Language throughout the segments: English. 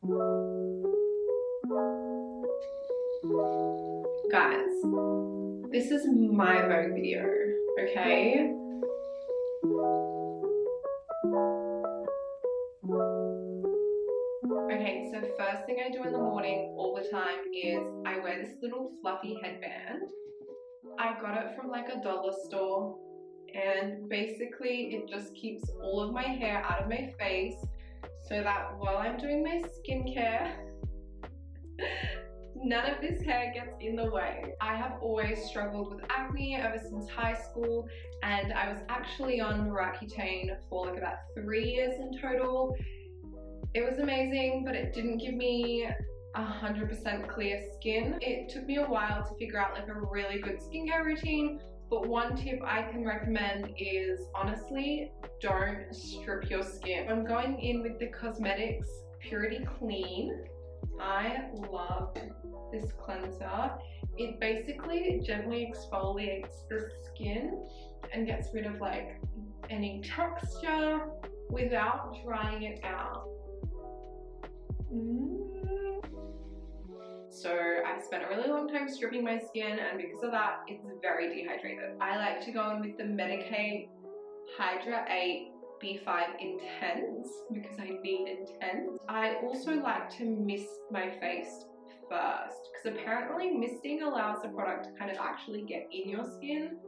Guys, this is my vogue video, okay? Okay, so first thing I do in the morning all the time is I wear this little fluffy headband. I got it from like a dollar store, and basically it just keeps all of my hair out of my face so that while I'm doing my skincare, none of this hair gets in the way. I have always struggled with acne ever since high school, and I was actually on Roaccutane for like about 3 years in total. It was amazing, but it didn't give me 100% clear skin. It took me a while to figure out like a really good skincare routine, but one tip I can recommend is honestly, don't strip your skin. I'm going in with the Cosmetics Purity Clean. I love this cleanser. It basically gently exfoliates the skin and gets rid of like any texture without drying it out. So I spent a really long time stripping my skin, and because of that, it's very dehydrated. I like to go in with the Medicaid Hydra 8 B5 Intense because I need intense. I also like to mist my face first because apparently misting allows the product to kind of actually get in your skin.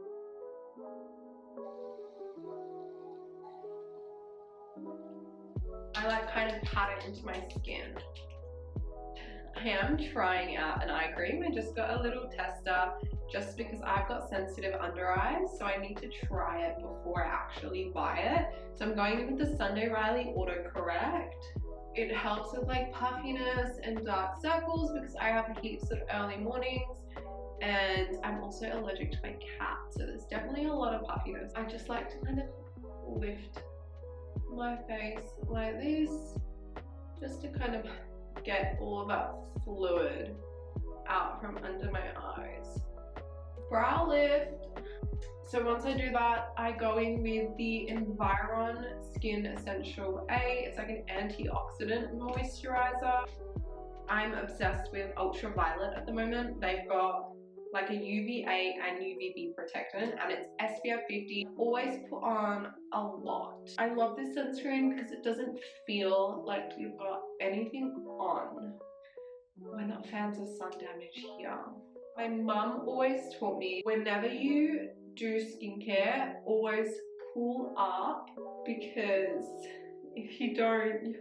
I like kind of pat it into my skin. I am trying out an eye cream. I just got a little tester just because I've got sensitive under eyes, so I need to try it before I actually buy it. So I'm going in with the Sunday Riley Auto Correct. It helps with like puffiness and dark circles because I have heaps of early mornings, and I'm also allergic to my cat, so there's definitely a lot of puffiness. I just like to kind of lift my face like this just to kind of get all of that fluid out from under my eyes. Brow lift. So once I do that, I go in with the Environ Skin Essential A. It's like an antioxidant moisturizer. I'm obsessed with ultraviolet at the moment. They've got like a UVA and UVB protectant, and it's SPF 50. Always put on a lot. I love this sunscreen because it doesn't feel like you've got anything on. We're not fans of sun damage here. My mum always taught me, whenever you do skincare, always pull up, because if you don't,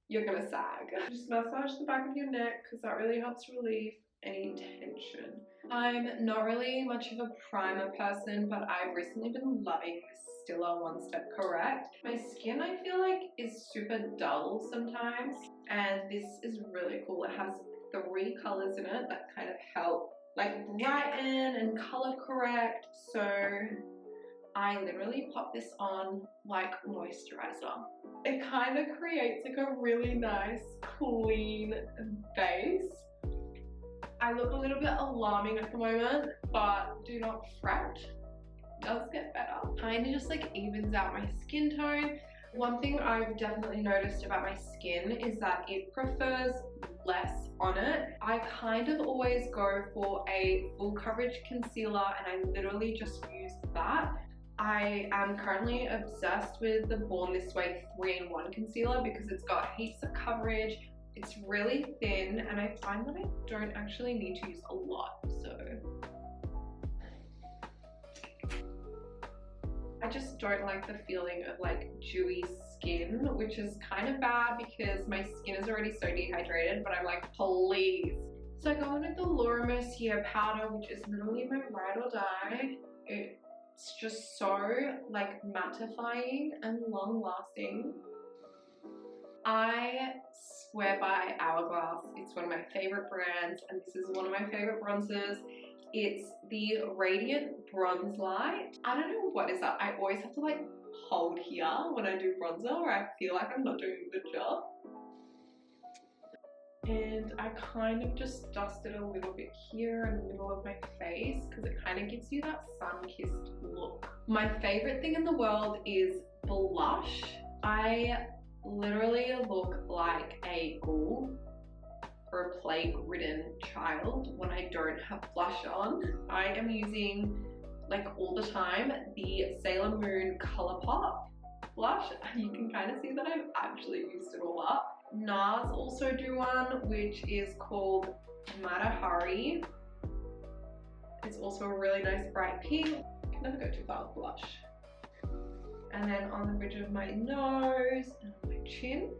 you're gonna sag. Just massage the back of your neck because that really helps relieve any tension. I'm not really much of a primer person, but I've recently been loving this Stila One Step Correct. My skin, I feel like, is super dull sometimes, and this is really cool. It has 3 colors in it that kind of help like brighten and color correct. So I literally pop this on like moisturizer. It kind of creates like a really nice clean base. I look a little bit alarming at the moment, but do not fret, it does get better. Kind of just like evens out my skin tone. One thing I've definitely noticed about my skin is that it prefers less on it. I kind of always go for a full coverage concealer, and I literally just use that. I am currently obsessed with the Born This Way 3-in-1 concealer because it's got heaps of coverage. It's really thin, and I find that I don't actually need to use a lot, so I just don't like the feeling of like dewy skin, which is kind of bad because my skin is already so dehydrated, but I'm like, please. So I go in with the Laura Mercier powder, which is literally my ride or die. It's just so like mattifying and long lasting. I swear by Hourglass. It's one of my favorite brands, and this is one of my favorite bronzers. It's the Radiant Bronze Light. I don't know what is that. I always have to like hold here when I do bronzer, or I feel like I'm not doing a good job. And I kind of just dust it a little bit here in the middle of my face because it kind of gives you that sun-kissed look. My favorite thing in the world is blush. I literally look like a ghoul or a plague-ridden child when I don't have blush on. I am using, like all the time, the Sailor Moon Colourpop blush. You can kind of see that I've actually used it all up. NARS also do one which is called Matahari. It's also a really nice bright pink. I can never go too far with blush. And then on the bridge of my nose and on my chin.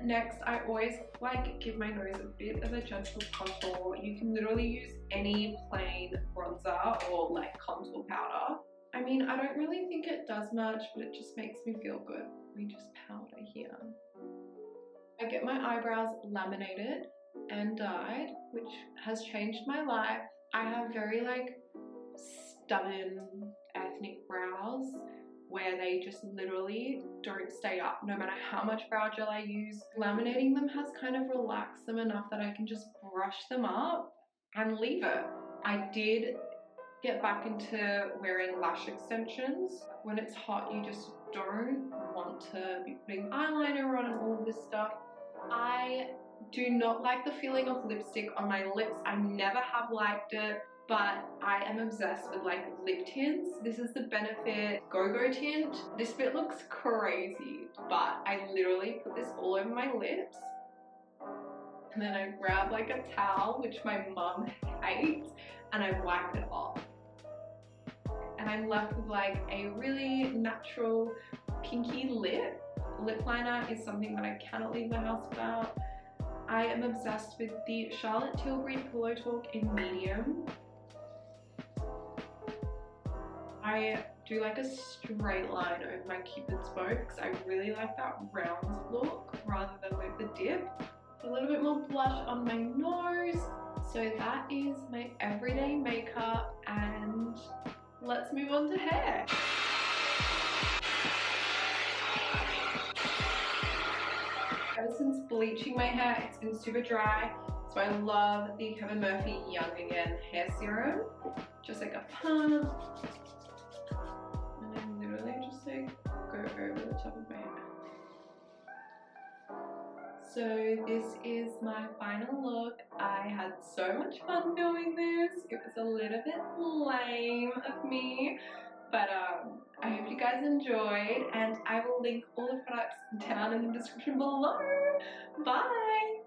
Next, I always like give my nose a bit of a gentle contour. You can literally use any plain bronzer or like contour powder. I mean, I don't really think it does much, but it just makes me feel good. We just powder here. I get my eyebrows laminated and dyed, which has changed my life. I have very like stubborn ethnic brows where they just literally don't stay up no matter how much brow gel I use. Laminating them has kind of relaxed them enough that I can just brush them up and leave it. I did get back into wearing lash extensions. When it's hot, you just don't want to be putting eyeliner on and all of this stuff. I do not like the feeling of lipstick on my lips. I never have liked it, but I am obsessed with like lip tints. This is the Benefit Go-Go tint. This bit looks crazy, but I literally put this all over my lips. And then I grab like a towel, which my mum hates, and I wipe it off. And I'm left with like a really natural pinky lip. Lip liner is something that I cannot leave the house without. I am obsessed with the Charlotte Tilbury Pillow Talk in medium. I do like a straight line over my Cupid's bow because I really like that round look rather than with the dip. A little bit more blush on my nose. So that is my everyday makeup, and let's move on to hair. Ever since bleaching my hair, it's been super dry. So I love the Kevin Murphy Young Again hair serum. Just like a pump. And I literally just like go over the top of my hair. So this is my final look. I had so much fun doing this. It was a little bit lame of me, but I hope you guys enjoyed, and I will link all the products down in the description below. Bye!